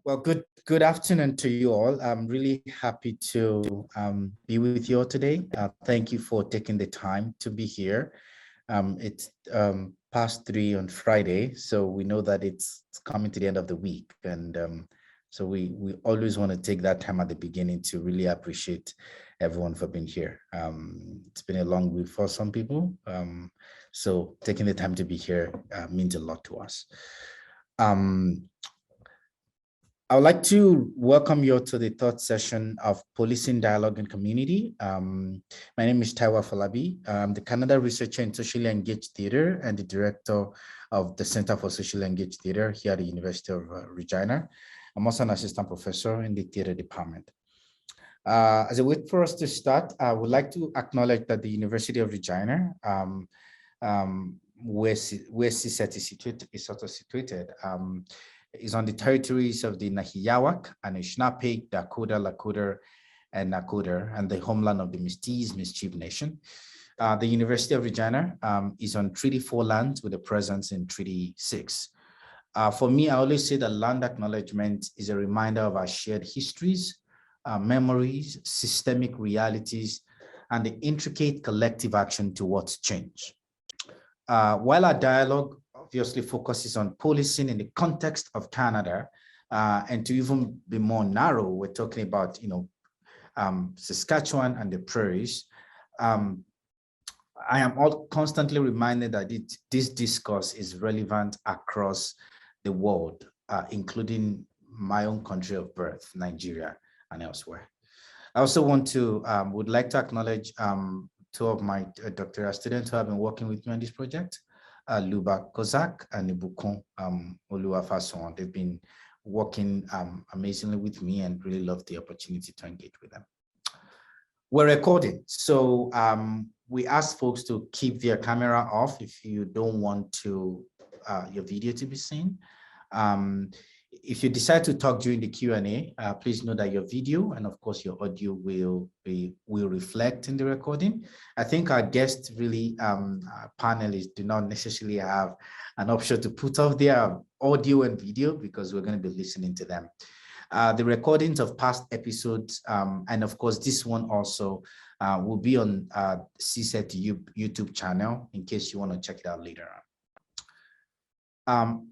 Well, good afternoon to you all. I'm really happy to be with you all today. Thank you for taking the time to be here. It's past 3 on Friday, so we know that it's coming to the end of the week, and so we always want to take that time at the beginning to really appreciate everyone for being here. It's been a long week for some people, so taking the time to be here means a lot to us. I would like to welcome you to the third session of Policing Dialogue and Community. My name is Taiwa Falabi. I'm the Canada Researcher in Socially Engaged Theatre and the Director of the Center for Socially Engaged Theatre here at the University of Regina. I'm also an Assistant Professor in the Theatre Department. As a way for us to start, I would like to acknowledge that the University of Regina, where CSET is situated, is on the territories of the Nahiawak, Anishinaabe, Dakota, Lakota, and Nakota, and the homeland of the Mischief Nation. The University of Regina is on Treaty 4 lands with a presence in Treaty 6. For me, I always say that land acknowledgement is a reminder of our shared histories, memories, systemic realities, and the intricate collective action towards change. While our dialogue obviously focuses on policing in the context of Canada, and to even be more narrow, we're talking about, Saskatchewan and the prairies. I am constantly reminded that this discourse is relevant across the world, including my own country of birth, Nigeria, and elsewhere. I also would like to acknowledge two of my doctoral students who have been working with me on this project. Luba Kozak and Ibukun Oluwafason. They've been working amazingly with me and really love the opportunity to engage with them. We're recording, so we ask folks to keep their camera off if you don't want your video to be seen. If you decide to talk during the Q&A, please know that your video and of course your audio will reflect in the recording. I think our guests really, panelists do not necessarily have an option to put off their audio and video because we're going to be listening to them. The recordings of past episodes, and of course this one also will be on CSET YouTube channel in case you want to check it out later on.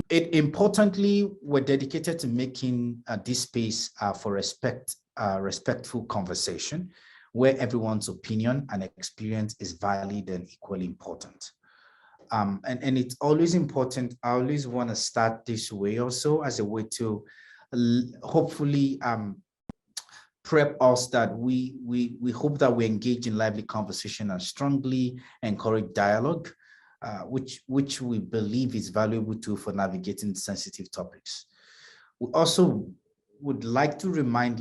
Importantly, we're dedicated to making this space for respectful conversation where everyone's opinion and experience is valid and equally important. And it's always important. I always want to start this way also as a way to hopefully prep us that we hope that we engage in lively conversation and strongly encourage dialogue. Which we believe is valuable tool for navigating sensitive topics. We also would like to remind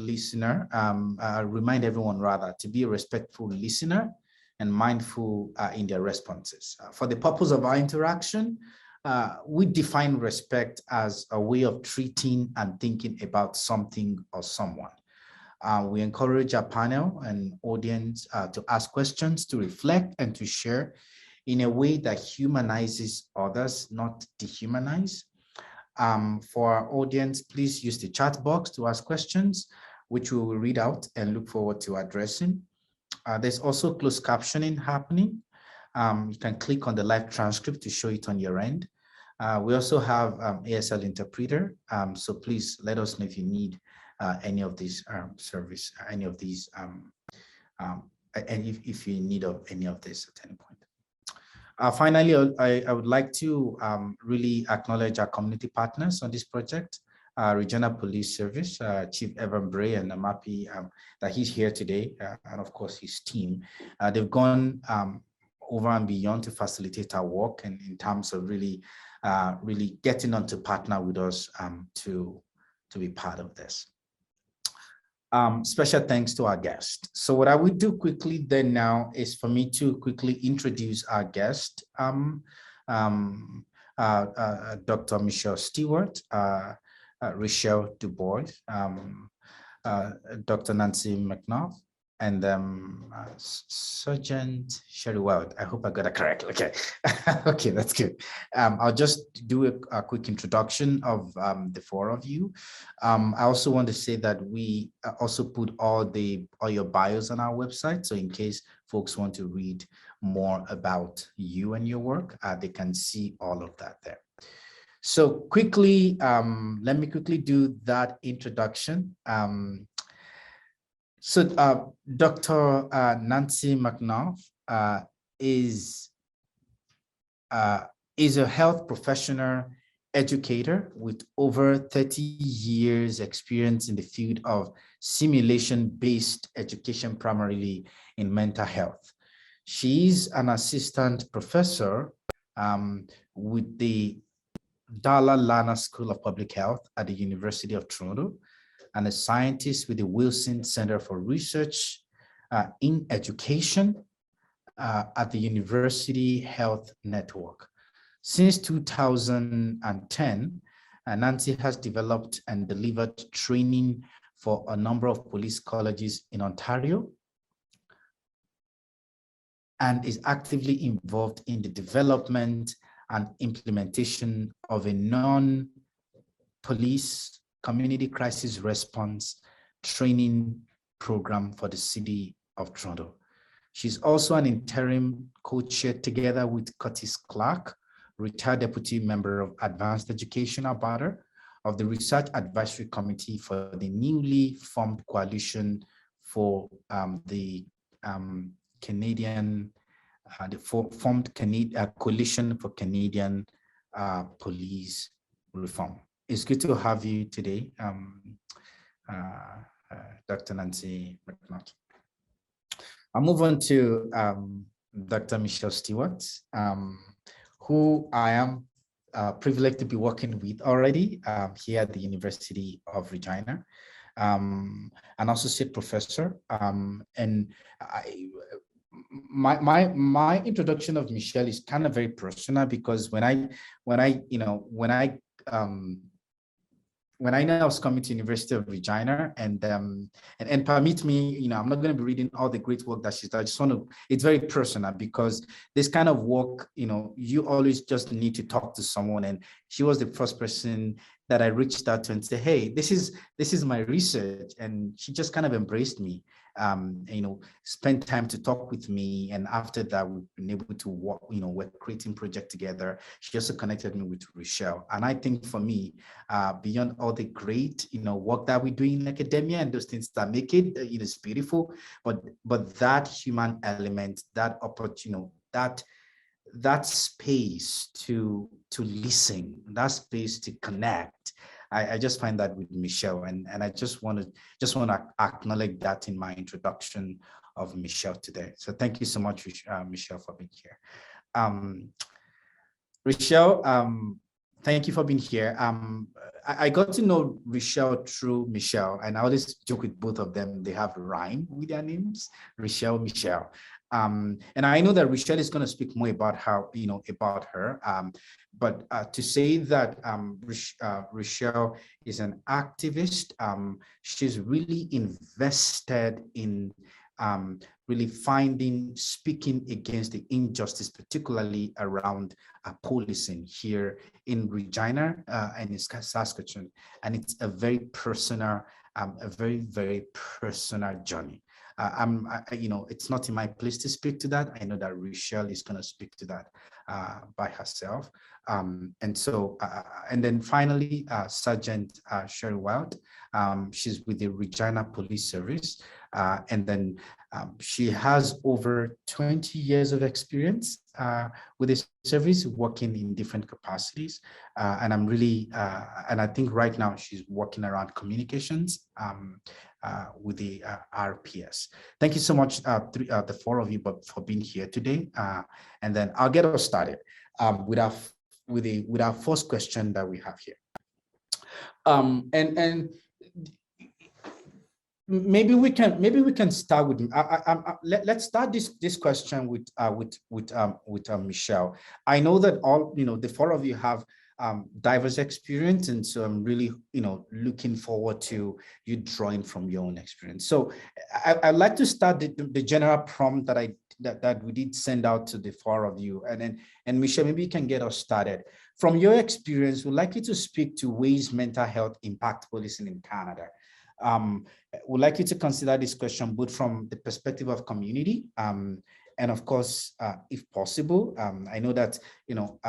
everyone rather to be a respectful listener and mindful in their responses. For the purpose of our interaction, we define respect as a way of treating and thinking about something or someone. We encourage our panel and audience to ask questions, to reflect, and to share in a way that humanizes others, not dehumanize. For our audience, please use the chat box to ask questions, which we will read out and look forward to addressing. There's also closed captioning happening. You can click on the live transcript to show it on your end. We also have ASL interpreter, so please let us know if you need any of these service, any of these, and if you need any of this at any point. Finally, I would like to really acknowledge our community partners on this project, Regional Police Service, Chief Evan Bray, and I'm happy that he's here today, and of course his team. They've gone over and beyond to facilitate our work and in terms of really getting on to partner with us to be part of this. Special thanks to our guest. So what I would do quickly then now is for me to quickly introduce our guest, Dr. Michelle Stewart, Rochelle Dubois, Dr. Nancy McNaughton, and Sergeant Sheri. I hope I got it correct. Okay, okay, that's good. I'll just do a quick introduction of the four of you. I also want to say that we also put all your bios on our website, so in case folks want to read more about you and your work, they can see all of that there. So quickly, let me quickly do that introduction. Dr. Nancy McNaughton is a health professional educator with over 30 years experience in the field of simulation-based education, primarily in mental health. She's an assistant professor with the Dalla Lana School of Public Health at the University of Toronto, and a scientist with the Wilson Center for Research in Education at the University Health Network. Since 2010, Nancy has developed and delivered training for a number of police colleges in Ontario, and is actively involved in the development and implementation of a non-police community crisis response training program for the city of Toronto. She's also an interim co-chair together with Curtis Clark, retired deputy member of Advanced Education Alberta, of the Research Advisory Committee for the newly formed coalition for the Coalition for Canadian Police Reform. It's good to have you today, Dr. Nancy McNaughton. I'll move on to Dr. Michelle Stewart, who I am privileged to be working with already here at the University of Regina, an associate professor. My introduction of Michelle is kind of very personal, because when I was coming to University of Regina, and permit me, I'm not going to be reading all the great work that she's done. I just want to, it's very personal, because this kind of work, you always just need to talk to someone. And she was the first person that I reached out to and say, hey, this is my research. And she just kind of embraced me, spent time to talk with me. And after that, we've been able to work, we're creating project together. She also connected me with Rochelle. And I think for me, beyond all the great, work that we do in academia and those things that make it, it's beautiful, but that human element, that opportunity, that space to listen, that space to connect, I just find that with Michelle, and I just want to acknowledge that in my introduction of Michelle today. So thank you so much, Michelle, for being here. Rochelle, thank you for being here. I got to know Rochelle through Michelle, and I always joke with both of them. They have rhyme with their names, Rochelle, Michelle. And I know that Rochelle is going to speak more about how, about her. But to say that Rochelle is an activist, she's really invested in really speaking against the injustice, particularly around policing here in Regina and in Saskatchewan. And it's a very personal, very, very personal journey. It's not in my place to speak to that. I know that Rochelle is going to speak to that by herself. And then finally, Sergeant Sheri. She's with the Regina Police Service. And then she has over 20 years of experience with the service, working in different capacities. And I'm really, and I think right now she's working around communications with the RPS. Thank you so much, the four of you, for being here today. And then I'll get us started with our first question that we have here. And maybe we can start with let's start this question with Michelle. I know that all the four of you have diverse experience. And so I'm really, looking forward to you drawing from your own experience. So I'd like to start the general prompt that we did send out to the four of you. And Michelle, maybe you can get us started. From your experience, we'd like you to speak to ways mental health impact policing in Canada. We'd like you to consider this question both from the perspective of community, and of course, if possible, I know that,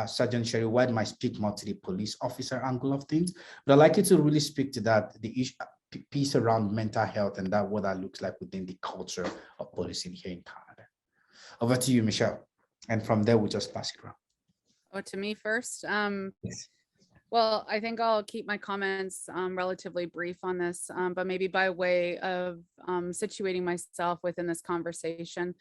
Sergeant Sheri White might speak more to the police officer angle of things, but I'd like you to really speak to that, the issue, piece around mental health and what that looks like within the culture of policing here in Canada. Over to you, Michelle. And from there, we'll just pass it around. Oh, to me first. Yes. Well, I think I'll keep my comments relatively brief on this, but maybe by way of situating myself within this conversation.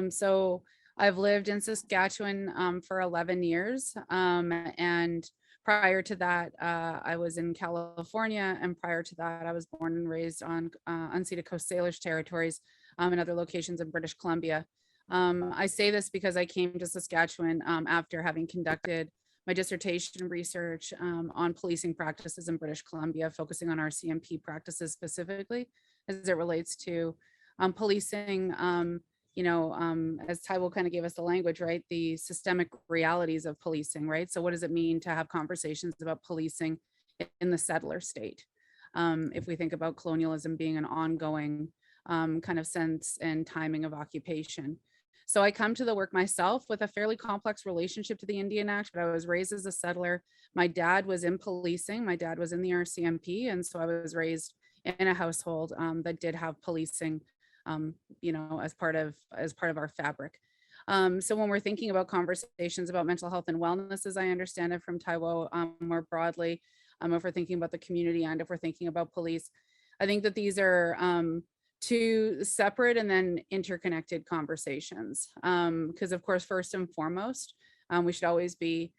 So I've lived in Saskatchewan for 11 years. And prior to that, I was in California. And prior to that, I was born and raised on unceded Coast Salish territories and other locations in British Columbia. I say this because I came to Saskatchewan after having conducted my dissertation research on policing practices in British Columbia, focusing on our CMP practices specifically as it relates to policing, as Taiwo kind of gave us the language, right? The systemic realities of policing, right? So what does it mean to have conversations about policing in the settler state? If we think about colonialism being an ongoing kind of sense and timing of occupation. So I come to the work myself with a fairly complex relationship to the Indian Act, but I was raised as a settler. My dad was in policing. My dad was in the RCMP. And so I was raised in a household that did have policing, as part of our fabric. So when we're thinking about conversations about mental health and wellness, as I understand it from Taiwo more broadly, if we're thinking about the community and if we're thinking about police, I think that these are two separate and then interconnected conversations. Because of course, first and foremost, we should always be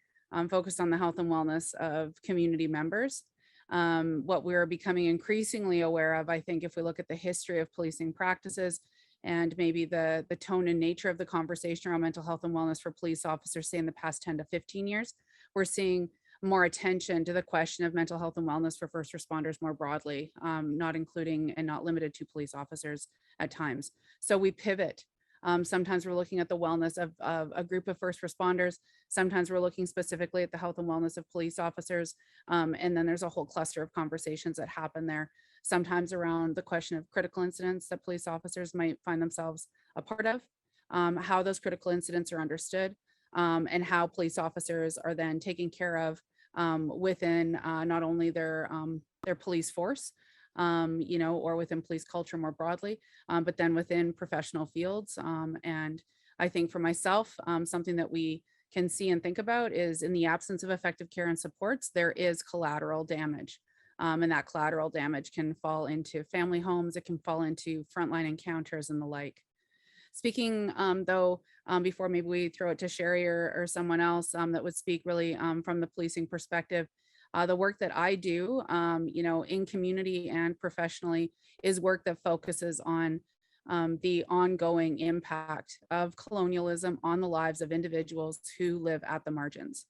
focused on the health and wellness of community members. What we're becoming increasingly aware of, I think, if we look at the history of policing practices and maybe the tone and nature of the conversation around mental health and wellness for police officers, say in the past 10 to 15 years, we're seeing more attention to the question of mental health and wellness for first responders more broadly, not including and not limited to police officers at times. So we pivot. Sometimes we're looking at the wellness of a group of first responders. Sometimes we're looking specifically at the health and wellness of police officers. And then there's a whole cluster of conversations that happen there, sometimes around the question of critical incidents that police officers might find themselves a part of, how those critical incidents are understood, and how police officers are then taken care of within not only their police force, or within police culture more broadly, but then within professional fields. And I think for myself, something that we can see and think about is in the absence of effective care and supports, there is collateral damage. And that collateral damage can fall into family homes, it can fall into frontline encounters and the like. Speaking though, before maybe we throw it to Sheri or someone else that would speak really from the policing perspective, the work that I do, in community and professionally is work that focuses on the ongoing impact of colonialism on the lives of individuals who live at the margins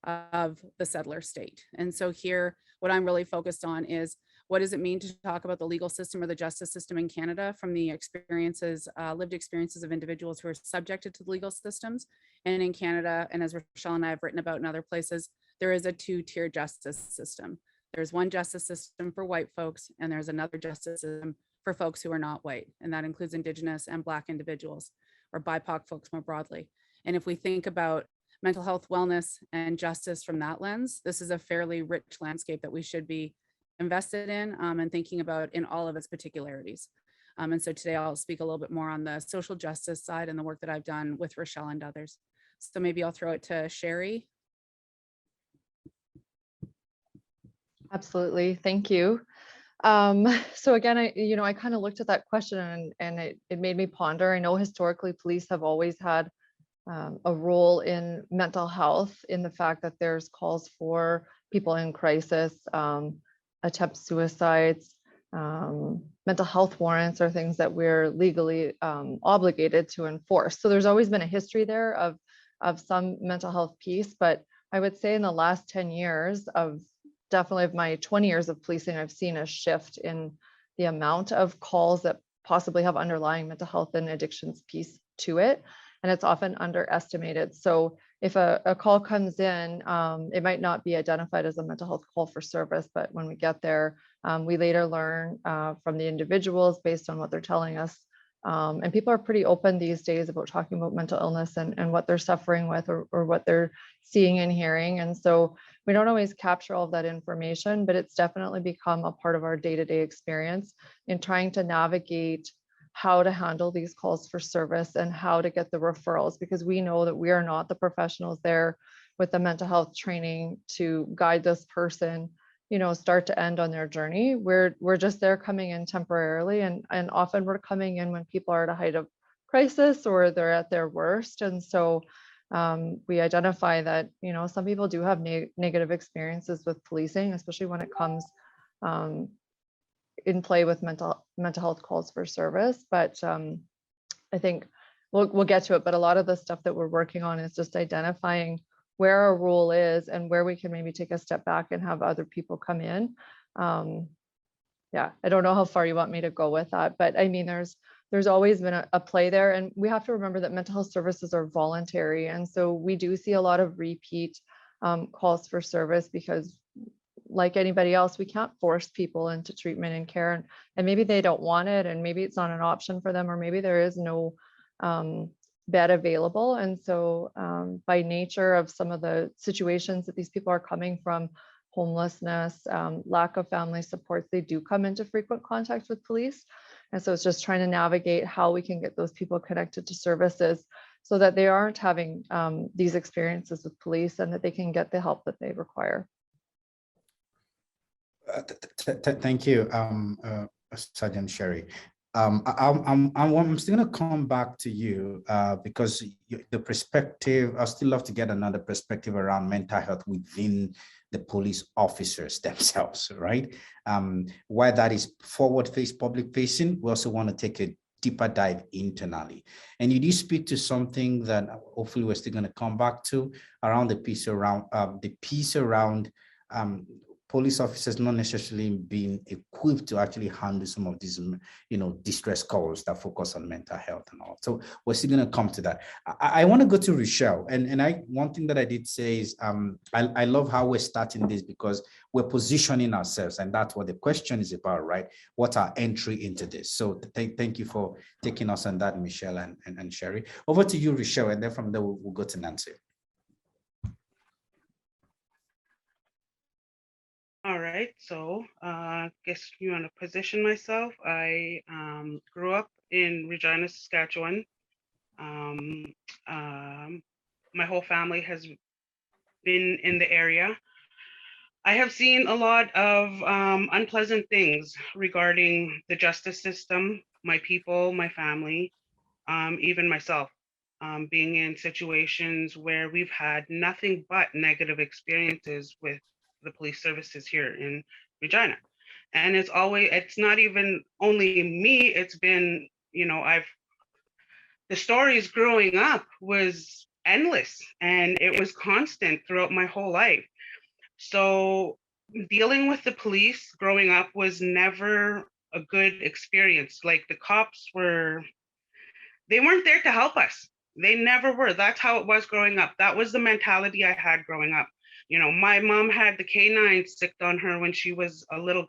of the settler state. And so here, what I'm really focused on is what does it mean to talk about the legal system or the justice system in Canada from the experiences, lived experiences of individuals who are subjected to the legal systems. And in Canada, and as Rochelle and I have written about in other places, there is a two-tier justice system. There's one justice system for white folks, and there's another justice system for folks who are not white. And that includes Indigenous and Black individuals or BIPOC folks more broadly. And if we think about mental health, wellness, and justice from that lens, this is a fairly rich landscape that we should be invested in and thinking about in all of its particularities. And so today I'll speak a little bit more on the social justice side and the work that I've done with Rochelle and others. So maybe I'll throw it to Sheri. Absolutely, thank you. So again, I kind of looked at that question and it made me ponder. I know historically police have always had a role in mental health, in the fact that there's calls for people in crisis, attempt suicides, mental health warrants are things that we're legally obligated to enforce. So there's always been a history there of some mental health piece, but I would say in the last 10 years of definitely of my 20 years of policing, I've seen a shift in the amount of calls that possibly have underlying mental health and addictions piece to it. And it's often underestimated. So if a call comes in, it might not be identified as a mental health call for service, but when we get there, we later learn from the individuals based on what they're telling us. And people are pretty open these days about talking about mental illness and what they're suffering with or what they're seeing and hearing. And so we don't always capture all of that information, but it's definitely become a part of our day-to-day experience in trying to navigate how to handle these calls for service and how to get the referrals, because we know that we are not the professionals there with the mental health training to guide this person, you know, start to end on their journey. We're just there coming in temporarily, and often we're coming in when people are at a height of crisis or they're at their worst. And so we identify that, you know, some people do have negative experiences with policing, especially when it comes in play with mental health calls for service. But I think we'll get to it. But a lot of the stuff that we're working on is just identifying where our role is and where we can maybe take a step back and have other people come in. Yeah, I don't know how far you want me to go with that, but I mean, there's always been a play there, and we have to remember that mental health services are voluntary. And so we do see a lot of repeat calls for service because, like anybody else, we can't force people into treatment and care, and maybe they don't want it, and maybe it's not an option for them, or maybe there is no bed available. And so by nature of some of the situations that these people are coming from, homelessness, lack of family supports, they do come into frequent contact with police. And so it's just trying to navigate how we can get those people connected to services so that they aren't having these experiences with police and that they can get the help that they require. Thank you, Sergeant Sheri. I'm still going to come back to you because the perspective, I still love to get another perspective around mental health within the police officers themselves, right? Why that is forward-faced, public-facing, we also want to take a deeper dive internally. And you did speak to something that hopefully we're still going to come back to around the piece around police officers not necessarily being equipped to actually handle some of these, you know, distress calls that focus on mental health and all. So we're still going to come to that. I want to go to Rochelle, and one thing that I did say is I love how we're starting this because we're positioning ourselves, and that's what the question is about, right? What's our entry into this? So thank you for taking us on that, Michelle and Sheri. Over to you, Rochelle, and then from there we'll go to Nancy. All right, so guess you want to position myself. I grew up in Regina, Saskatchewan. My whole family has been in the area. I have seen a lot of unpleasant things regarding the justice system, my people, my family, even myself, being in situations where we've had nothing but negative experiences with the police services here in Regina. And it's not even only me, it's been, you know, the stories growing up was endless and it was constant throughout my whole life. So dealing with the police growing up was never a good experience. Like the cops they weren't there to help us. They never were. That's how it was growing up. That was the mentality I had growing up. You know, my mom had the canine sicked on her when she was a little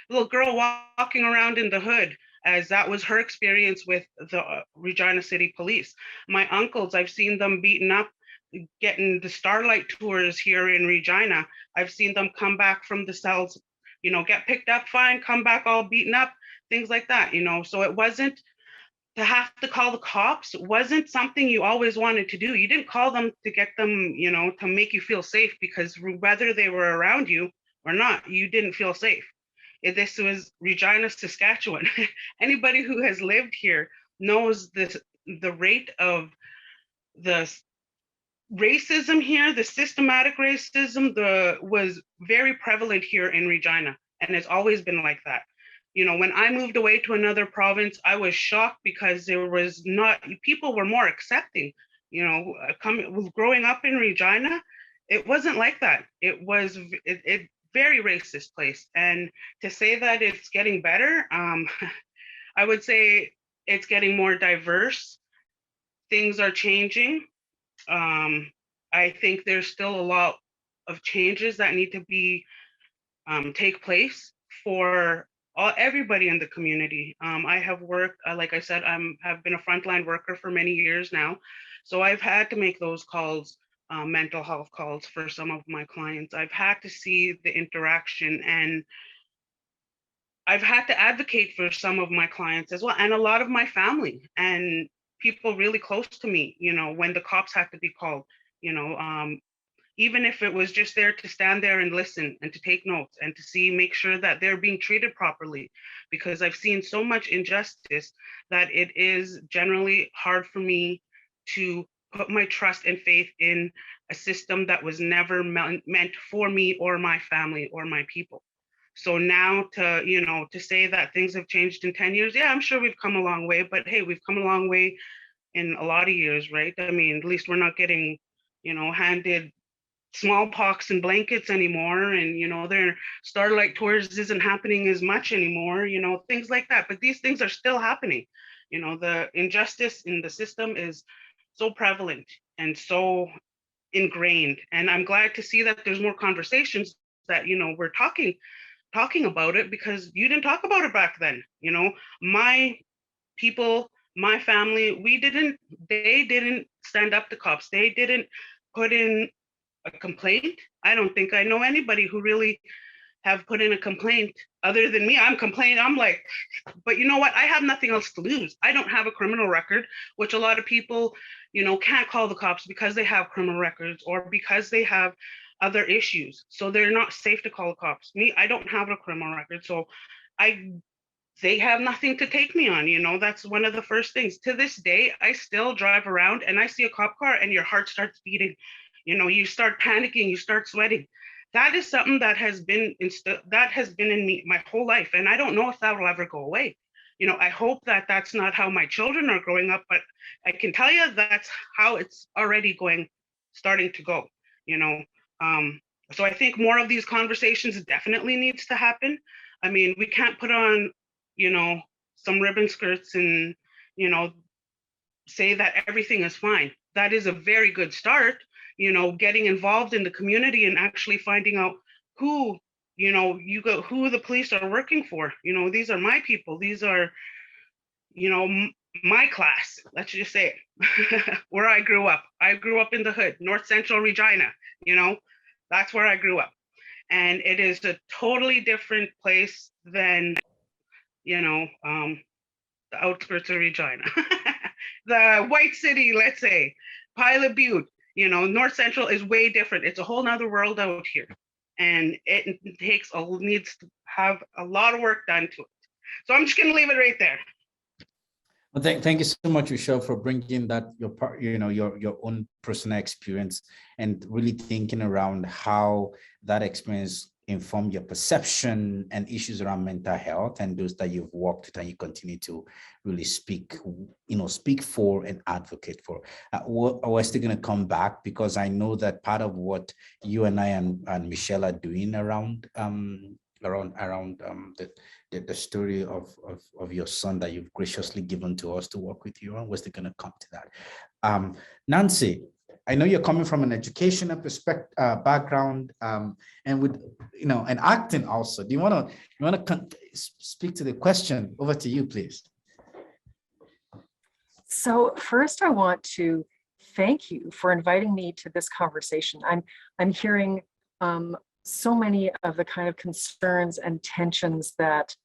girl walking around in the hood, as that was her experience with the Regina City Police. My uncles, I've seen them beaten up, getting the Starlight tours here in Regina. I've seen them come back from the cells, you know, get picked up fine, come back all beaten up, things like that, you know. So it wasn't to have to call the cops wasn't something you always wanted to do. You didn't call them to get them, you know, to make you feel safe, because whether they were around you or not, you didn't feel safe. This was Regina, Saskatchewan. Anybody who has lived here knows the rate of the racism here, the systematic racism, was very prevalent here in Regina, and it's always been like that. You know, when I moved away to another province, I was shocked because people were more accepting. growing up in Regina, it wasn't like that. It was very racist place. And to say that it's getting better, I would say it's getting more diverse. Things are changing. I think there's still a lot of changes that need to be take place for everybody in the community. I have worked, like I said, have been a frontline worker for many years now. So I've had to make those calls, mental health calls for some of my clients. I've had to see the interaction, and I've had to advocate for some of my clients as well, and a lot of my family and people really close to me, when the cops had to be called, even if it was just there to stand there and listen and to take notes and to make sure that they're being treated properly, because I've seen so much injustice that it is generally hard for me to put my trust and faith in a system that was never meant for me or my family or my people. So now to say that things have changed in 10 years, yeah, I'm sure we've come a long way, but hey, we've come a long way in a lot of years, right? I mean, at least we're not getting, handed smallpox and blankets anymore, and their Starlight Tours isn't happening as much anymore, things like that. But these things are still happening. The injustice in the system is so prevalent and so ingrained. And I'm glad to see that there's more conversations that we're talking about it, because you didn't talk about it back then. My people, my family, they didn't stand up to cops. They didn't put in a complaint. I don't think I know anybody who really have put in a complaint other than me. I'm complaining. I'm like, but you know what? I have nothing else to lose. I don't have a criminal record, which a lot of people, can't call the cops because they have criminal records or because they have other issues. So they're not safe to call the cops. Me, I don't have a criminal record. So they have nothing to take me on. That's one of the first things. To this day, I still drive around and I see a cop car and your heart starts beating. You start panicking, you start sweating. That is something that has been in me my whole life, and I don't know if that will ever go away. I hope that that's not how my children are growing up, but I can tell you that's how it's already starting to go. So I think more of these conversations definitely needs to happen. I mean, we can't put on, some ribbon skirts and, say that everything is fine. That is a very good start. Getting involved in the community and actually finding out who, who the police are working for. These are my people. These are, my class. Let's just say it. Where I grew up. I grew up in the hood, North Central Regina. That's where I grew up. And it is a totally different place than, the outskirts of Regina. The White City, let's say, Pilot Butte. North Central is way different. It's a whole nother world out here. And it needs to have a lot of work done to it. So I'm just going to leave it right there. Well, thank you so much, Rochelle, for bringing that your own personal experience and really thinking around how that experience informed your perception and issues around mental health, and those that you've worked with and you continue to really speak for and advocate for. We're still going to come back, because I know that part of what you and I and Michelle are doing around the story of your son that you've graciously given to us to work with you on, we're still going to come to that. Nancy, I know you're coming from an educational background, and with and acting also. Do you want to speak to the question? Over to you, please. So first, I want to thank you for inviting me to this conversation. I'm hearing so many of the kind of concerns and tensions that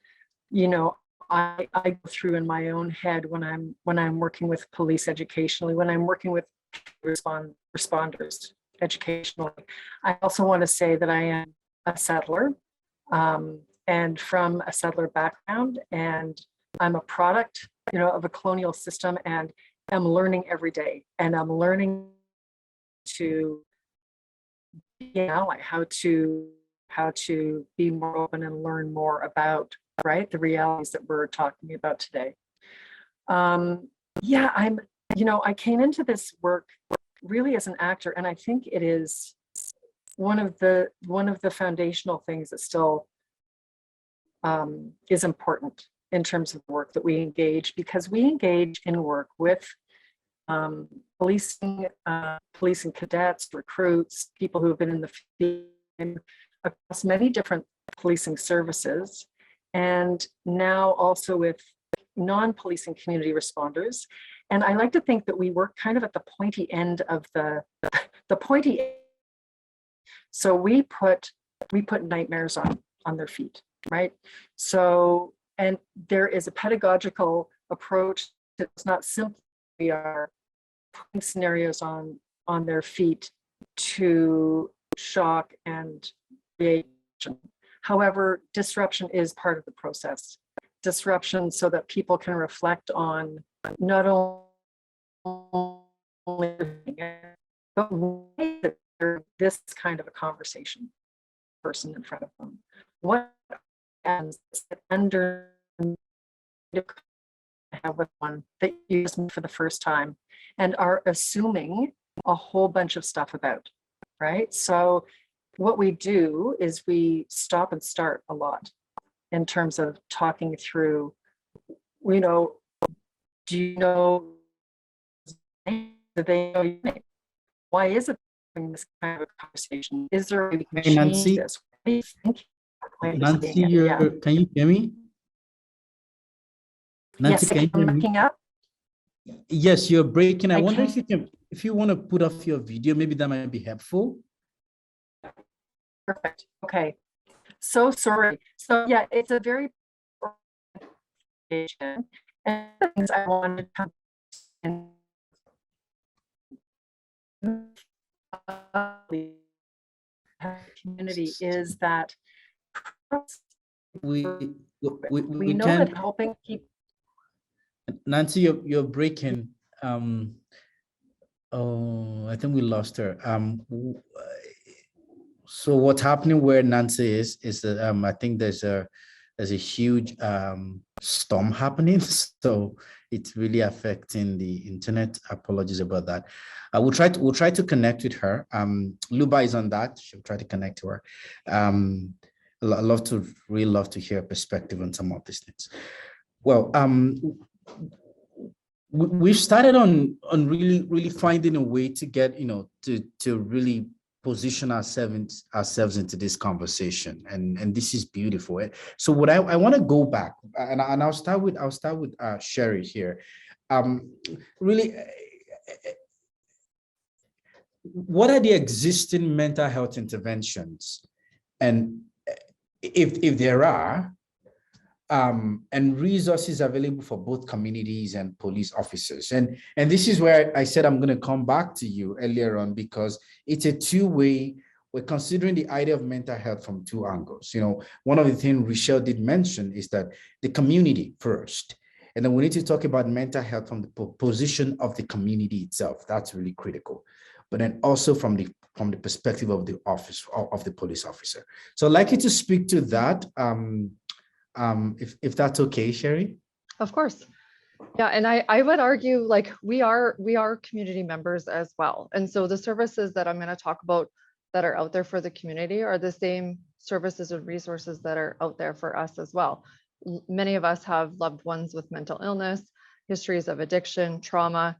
I go through in my own head when I'm working with police educationally, when I'm working with responders educationally. I also want to say that I am a settler, and from a settler background, and I'm a product, of a colonial system, and I'm learning every day, and I'm learning to be an ally, how to be more open and learn more about the realities that we're talking about today. you know, I came into this work really as an actor, and I think it is one of the foundational things that still is important in terms of work that we engage, because we engage in work with policing cadets, recruits, people who have been in the field across many different policing services, and now also with non-policing community responders. And I like to think that we work kind of at the pointy end of the pointy end. So we put nightmares on their feet, right? So, and there is a pedagogical approach that's not simply we are putting scenarios on their feet to shock and creation. However, disruption is part of the process. Disruption so that people can reflect on not only but why this kind of a conversation person in front of them. What ends under have with one that you just meet for the first time and are assuming a whole bunch of stuff about, right? So what we do is we stop and start a lot in terms of talking through, you know, do you know, do they know your name? Why is it in this kind of a conversation? Is there a way we can change Nancy, this? What do you think? Nancy, Yeah. Can you hear me? Nancy, Yes, can you I'm hear me? looking up. Yes, you're breaking. I wonder can. if you want to put off your video, maybe that might be helpful. Perfect. Okay. So sorry. So yeah, it's a very and the things I wanted to come in community is that We know can. that helping keep Nancy, you're breaking. Oh, I think we lost her. So what's happening where Nancy is that I think there's a huge storm happening, so it's really affecting the internet. Apologies about that. We'll try to connect with her. Luba is on that. She'll try to connect to her. I really love to hear her perspective on some of these things. Well, we've started on really finding a way to get, you know, to really position ourselves into this conversation, and this is beautiful. So what I want to go back, and I'll start with Sheri here. Really, what are the existing mental health interventions, and if there are, and resources available for both communities and police officers. And this is where I said I'm going to come back to you earlier on, because it's a two-way. We're considering the idea of mental health from two angles. You know, one of the things Rochelle did mention is that the community first, and then we need to talk about mental health from the position of the community itself. That's really critical. But then also from the perspective of the office of the police officer. So I'd like you to speak to that. If that's okay, Sheri. Of course. Yeah, and I would argue, like, we are community members as well. And so the services that I'm going to talk about that are out there for the community are the same services and resources that are out there for us as well. Many of us have loved ones with mental illness, histories of addiction, trauma.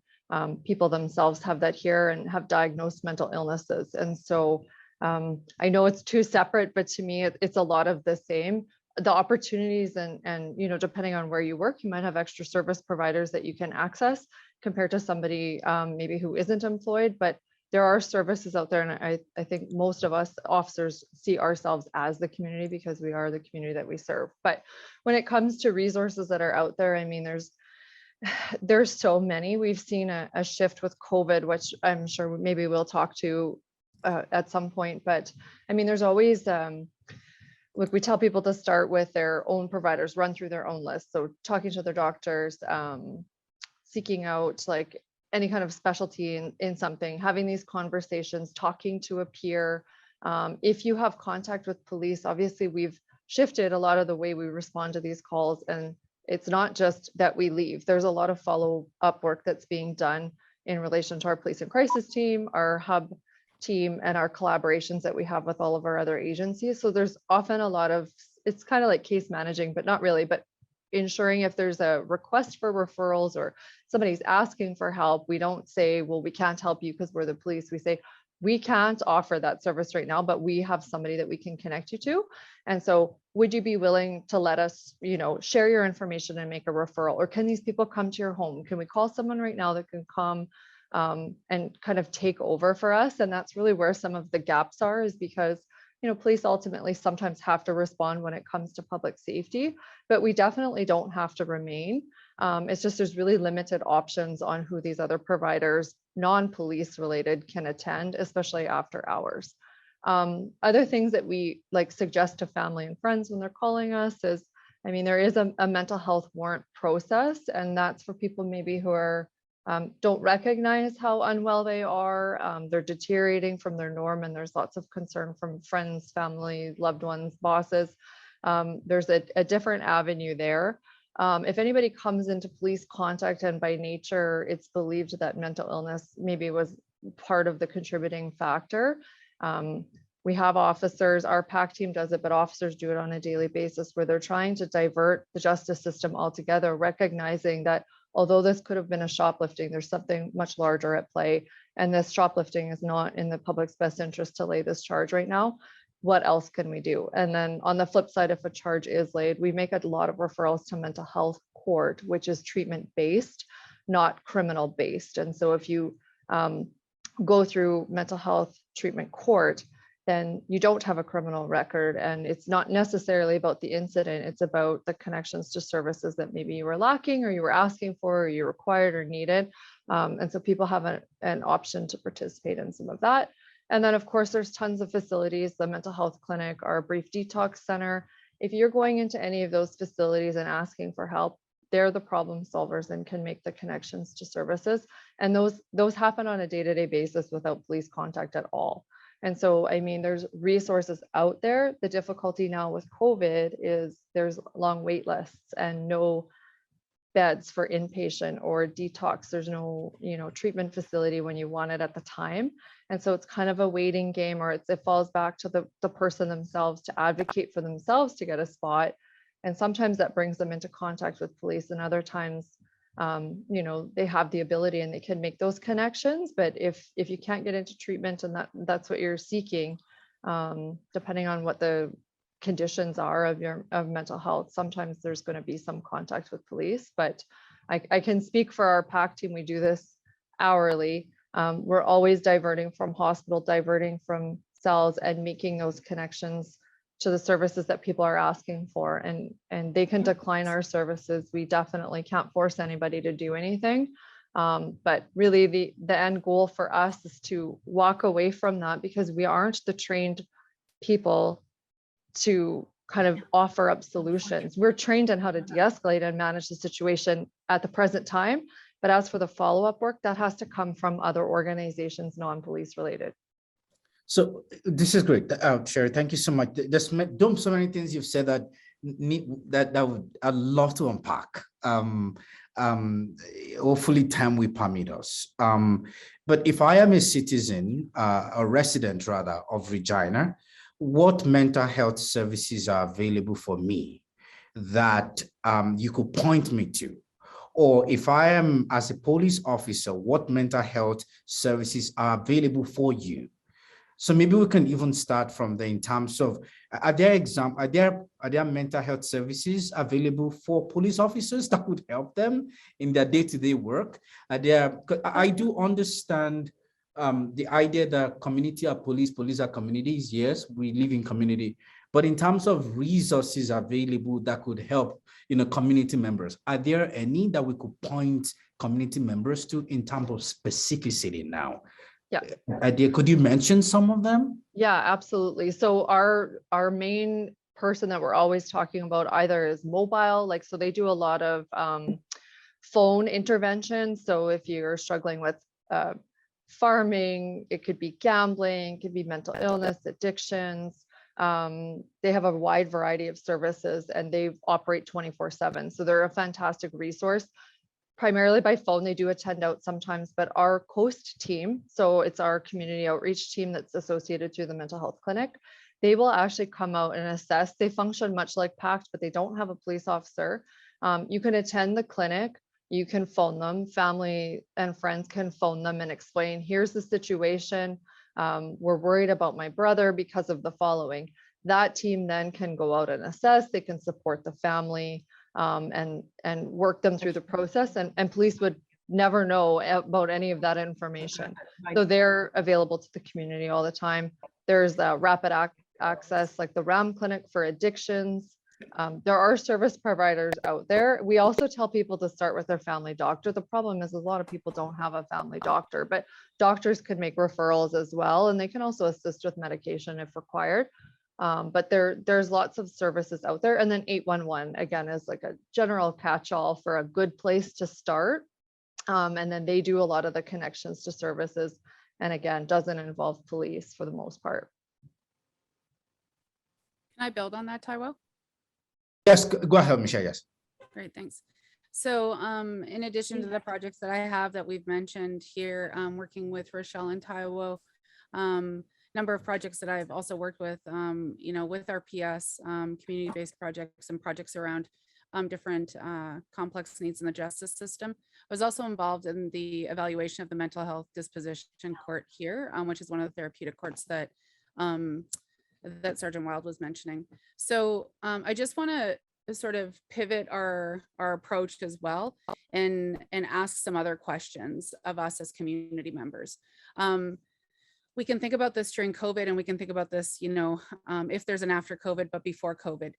People themselves have that here and have diagnosed mental illnesses. And so I know it's two separate, but to me, it's a lot of the same. The opportunities and you know, depending on where you work, you might have extra service providers that you can access compared to somebody maybe who isn't employed, but there are services out there. And I think most of us officers see ourselves as the community because we are the community that we serve. But when it comes to resources that are out there, I mean, there's so many. We've seen a shift with COVID, which I'm sure maybe we'll talk to at some point. But I mean, there's always look, we tell people to start with their own providers, run through their own list. So talking to their doctors, seeking out like any kind of specialty in something, having these conversations, talking to a peer. If you have contact with police, obviously we've shifted a lot of the way we respond to these calls, and it's not just that we leave. There's a lot of follow-up work that's being done in relation to our police and crisis team, our hub team, and our collaborations that we have with all of our other agencies. So there's often a lot of, it's kind of like case managing, but not really, but ensuring if there's a request for referrals or somebody's asking for help, we don't say, well, we can't help you because we're the police. We say, we can't offer that service right now, but we have somebody that we can connect you to. And so would you be willing to let us, share your information and make a referral? Or can these people come to your home? Can we call someone right now that can come and kind of take over for us? And that's really where some of the gaps are, is because police ultimately sometimes have to respond when it comes to public safety, but we definitely don't have to remain. It's just there's really limited options on who these other providers, non-police related, can attend, especially after hours. Other things that we suggest to family and friends when they're calling us is, there is a mental health warrant process, and that's for people maybe who are don't recognize how unwell they are. They're deteriorating from their norm, and there's lots of concern from friends, family, loved ones, bosses. There's a different avenue there. If anybody comes into police contact and by nature it's believed that mental illness maybe was part of the contributing factor, we have officers, our PAC team does it, but officers do it on a daily basis, where they're trying to divert the justice system altogether, recognizing that although this could have been a shoplifting, there's something much larger at play, and this shoplifting is not in the public's best interest to lay this charge right now. What else can we do? And then on the flip side, if a charge is laid, we make a lot of referrals to mental health court, which is treatment based, not criminal based. And so if you go through mental health treatment court, then you don't have a criminal record, and it's not necessarily about the incident. It's about the connections to services that maybe you were lacking, or you were asking for, or you required or needed. And so people have an option to participate in some of that. And then of course, there's tons of facilities, the mental health clinic, our brief detox center. If you're going into any of those facilities and asking for help, they're the problem solvers and can make the connections to services. And those happen on a day-to-day basis without police contact at all. And so, there's resources out there. The difficulty now with COVID is there's long wait lists and no beds for inpatient or detox. There's no, treatment facility when you want it at the time. And so it's kind of a waiting game, or it falls back to the person themselves to advocate for themselves to get a spot. And sometimes that brings them into contact with police, and other times, they have the ability and they can make those connections. But if you can't get into treatment and that's what you're seeking, depending on what the conditions are of mental health, sometimes there's going to be some contact with police. But I can speak for our PAC team. We do this hourly. We're always diverting from hospital, diverting from cells, and making those connections to the services that people are asking for, and they can decline our services. We definitely can't force anybody to do anything. But really the end goal for us is to walk away from that, because we aren't the trained people to kind of offer up solutions. We're trained on how to de-escalate and manage the situation at the present time. But as for the follow-up work, that has to come from other organizations, non-police related. So this is great, Sheri. Thank you so much. There's so many things you've said that I'd love to unpack. Hopefully, time will permit us. But if I am a citizen, a resident rather, of Regina, what mental health services are available for me that you could point me to? Or if I am, as a police officer, what mental health services are available for you? So maybe we can even start from there in terms of, are there mental health services available for police officers that would help them in their day-to-day work? I do understand the idea that community are police are communities. Yes, we live in community, but in terms of resources available that could help, community members, are there any that we could point community members to in terms of specificity now? Yeah. Could you mention some of them? Yeah, absolutely. So our main person that we're always talking about either is mobile, so they do a lot of phone interventions. So if you're struggling with farming, it could be gambling, it could be mental illness, addictions. They have a wide variety of services and they operate 24/7. So they're a fantastic resource. Primarily by phone, they do attend out sometimes, but our Coast team, so it's our community outreach team that's associated through the mental health clinic, they will actually come out and assess. They function much like PACT, but they don't have a police officer. You can attend the clinic, you can phone them, family and friends can phone them and explain, here's the situation. We're worried about my brother because of the following. That team then can go out and assess, they can support the family and work them through the process. And police would never know about any of that information. So they're available to the community all the time. There's rapid access, like the RAM clinic for addictions. There are service providers out there. We also tell people to start with their family doctor. The problem is a lot of people don't have a family doctor, but doctors could make referrals as well, and they can also assist with medication if required. But there's lots of services out there. And then 811 again is like a general catch-all for a good place to start. And then they do a lot of the connections to services, and again, doesn't involve police for the most part. Can I build on that, Taiwo? Yes, go ahead, Michelle. Yes. Great, thanks. So in addition to the projects that I have that we've mentioned here, working with Rochelle and Taiwo, number of projects that I've also worked with, with RPS, community-based projects and projects around different complex needs in the justice system. I was also involved in the evaluation of the mental health disposition court here, which is one of the therapeutic courts that that Sergeant Wild was mentioning. So I just want to sort of pivot our approach as well and ask some other questions of us as community members. We can think about this during COVID, and we can think about this, if there's an after COVID, but before COVID.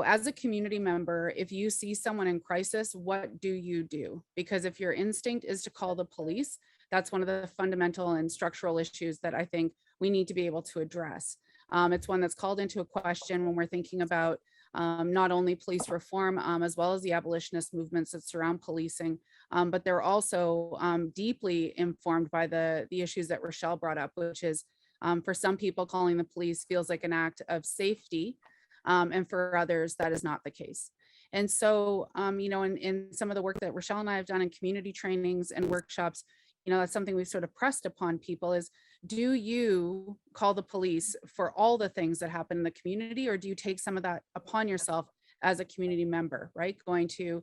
As a community member, if you see someone in crisis, what do you do? Because if your instinct is to call the police, that's one of the fundamental and structural issues that I think we need to be able to address. It's one that's called into a question when we're thinking about not only police reform, as well as the abolitionist movements that surround policing, but they're also deeply informed by the issues that Rochelle brought up, which is for some people, calling the police feels like an act of safety, and for others, that is not the case. And so, in some of the work that Rochelle and I have done in community trainings and workshops, that's something we've sort of pressed upon people is, do you call the police for all the things that happen in the community, or do you take some of that upon yourself as a community member, right? Going to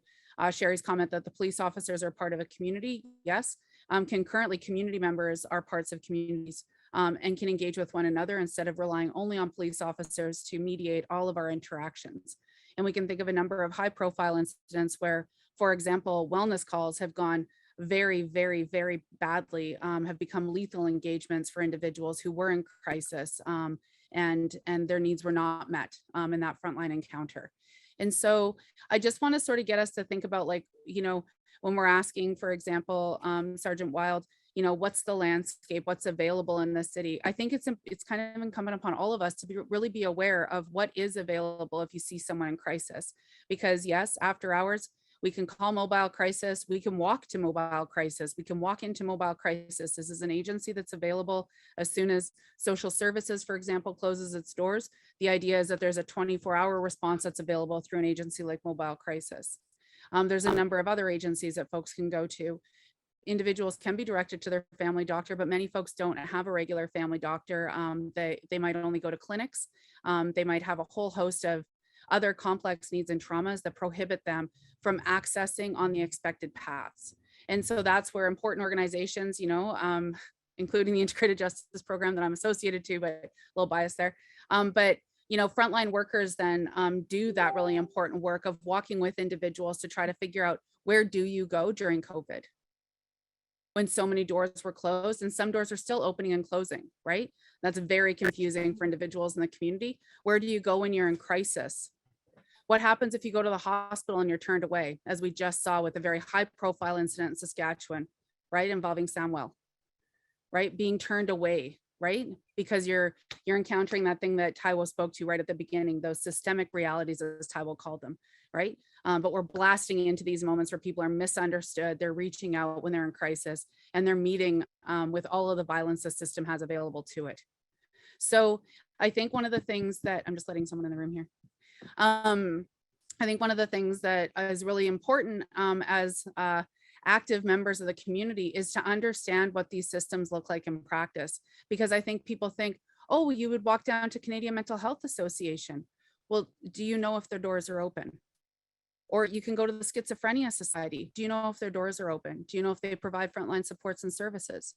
Sheri's comment that the police officers are part of a community. Yes. Concurrently, community members are parts of communities and can engage with one another instead of relying only on police officers to mediate all of our interactions. And we can think of a number of high profile incidents where, for example, wellness calls have gone very, very, very badly, have become lethal engagements for individuals who were in crisis and their needs were not met in that frontline encounter. And so I just want to sort of get us to think about, like, when we're asking, for example, Sergeant Wild, what's the landscape, what's available in the city? I think it's kind of incumbent upon all of us to really be aware of what is available if you see someone in crisis. Because yes, after hours, we can call mobile crisis, we can walk to mobile crisis, we can walk into mobile crisis. This is an agency that's available as soon as social services, for example, closes its doors. The idea is that there's a 24-hour response that's available through an agency like mobile crisis. There's a number of other agencies that folks can go to. Individuals can be directed to their family doctor, but many folks don't have a regular family doctor. They might only go to clinics. They might have a whole host of other complex needs and traumas that prohibit them from accessing on the expected paths. And so that's where important organizations, including the Integrated Justice Program that I'm associated to, but a little biased there. But frontline workers then do that really important work of walking with individuals to try to figure out, where do you go during COVID? When so many doors were closed, and some doors are still opening and closing, right? That's very confusing for individuals in the community. Where do you go when you're in crisis? What happens if you go to the hospital and you're turned away, as we just saw with a very high profile incident in Saskatchewan, right? Involving Samwell, right? Being turned away, right? Because you're encountering that thing that Taiwo spoke to right at the beginning, those systemic realities, as Taiwo called them, right? But we're blasting into these moments where people are misunderstood. They're reaching out when they're in crisis, and they're meeting with all of the violence the system has available to it. So I think one of the things that, I'm just letting someone in the room here. I think one of the things that is really important as active members of the community is to understand what these systems look like in practice. Because I think people think, oh, you would walk down to Canadian Mental Health Association. Well, do you know if their doors are open? Or you can go to the Schizophrenia Society. Do you know if their doors are open? Do you know if they provide frontline supports and services?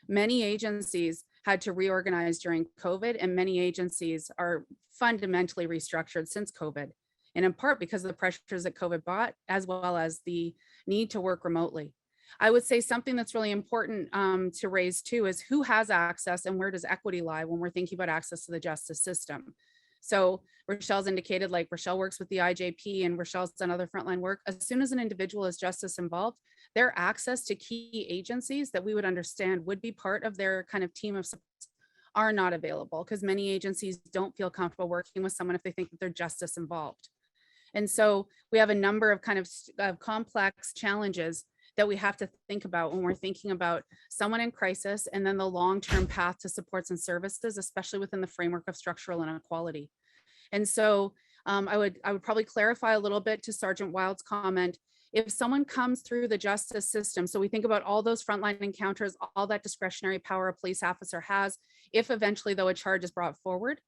Many agencies had to reorganize during COVID, and many agencies are fundamentally restructured since COVID, and in part because of the pressures that COVID brought, as well as the need to work remotely. I would say something that's really important to raise too is who has access and where does equity lie when we're thinking about access to the justice system. So Rochelle's indicated, like Rochelle works with the IJP and Rochelle's done other frontline work. As soon as an individual is justice involved, their access to key agencies that we would understand would be part of their kind of team of supports are not available, because many agencies don't feel comfortable working with someone if they think that they're justice involved. And so we have a number of kind of complex challenges that we have to think about when we're thinking about someone in crisis, and then the long-term path to supports and services, especially within the framework of structural inequality. And so I would probably clarify a little bit to Sergeant Wild's comment. If someone comes through the justice system, so we think about all those frontline encounters, all that discretionary power a police officer has, if eventually though a charge is brought forward,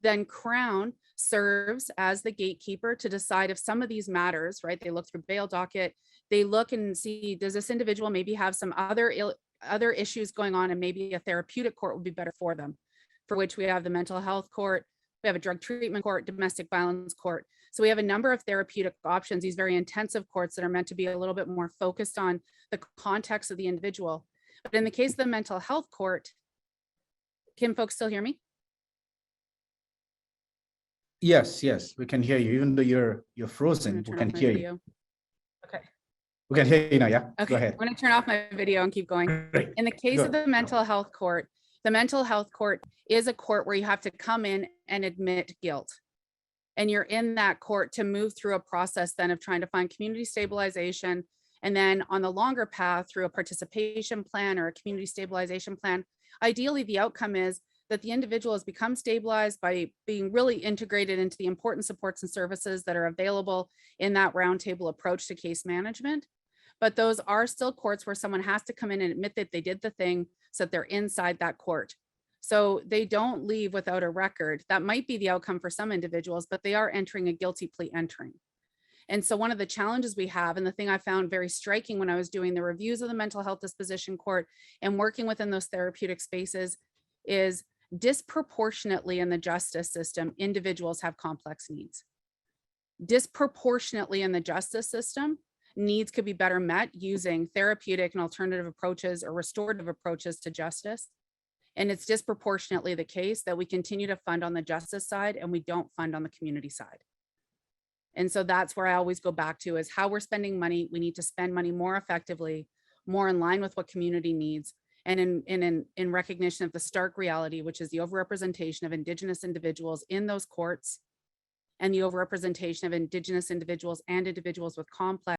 then Crown serves as the gatekeeper to decide if some of these matters, right? They look through bail docket, they look and see, does this individual maybe have some other issues going on, and maybe a therapeutic court would be better for them, for which we have the mental health court, we have a drug treatment court, domestic violence court. So we have a number of therapeutic options, these very intensive courts that are meant to be a little bit more focused on the context of the individual. But in the case of the mental health court, can folks still hear me? Yes, we can hear you. Even though you're frozen, we can hear you. Okay. We can hear you now, yeah? Okay, Go ahead. I'm going to turn off my video and keep going. Great. In the case of the mental health court, the mental health court is a court where you have to come in and admit guilt. And you're in that court to move through a process then of trying to find community stabilization. And then on the longer path through a participation plan or a community stabilization plan, ideally the outcome is that the individual has become stabilized by being really integrated into the important supports and services that are available in that roundtable approach to case management. But those are still courts where someone has to come in and admit that they did the thing so that they're inside that court. So they don't leave without a record. That might be the outcome for some individuals, but they are entering a guilty plea entering. And so one of the challenges we have, and the thing I found very striking when I was doing the reviews of the mental health disposition court and working within those therapeutic spaces, is disproportionately in the justice system, individuals have complex needs. Disproportionately in the justice system, needs could be better met using therapeutic and alternative approaches or restorative approaches to justice. And it's disproportionately the case that we continue to fund on the justice side and we don't fund on the community side. And so that's where I always go back to is how we're spending money. We need to spend money more effectively, more in line with what community needs, and in recognition of the stark reality, which is the overrepresentation of Indigenous individuals in those courts and the overrepresentation of Indigenous individuals and individuals with complex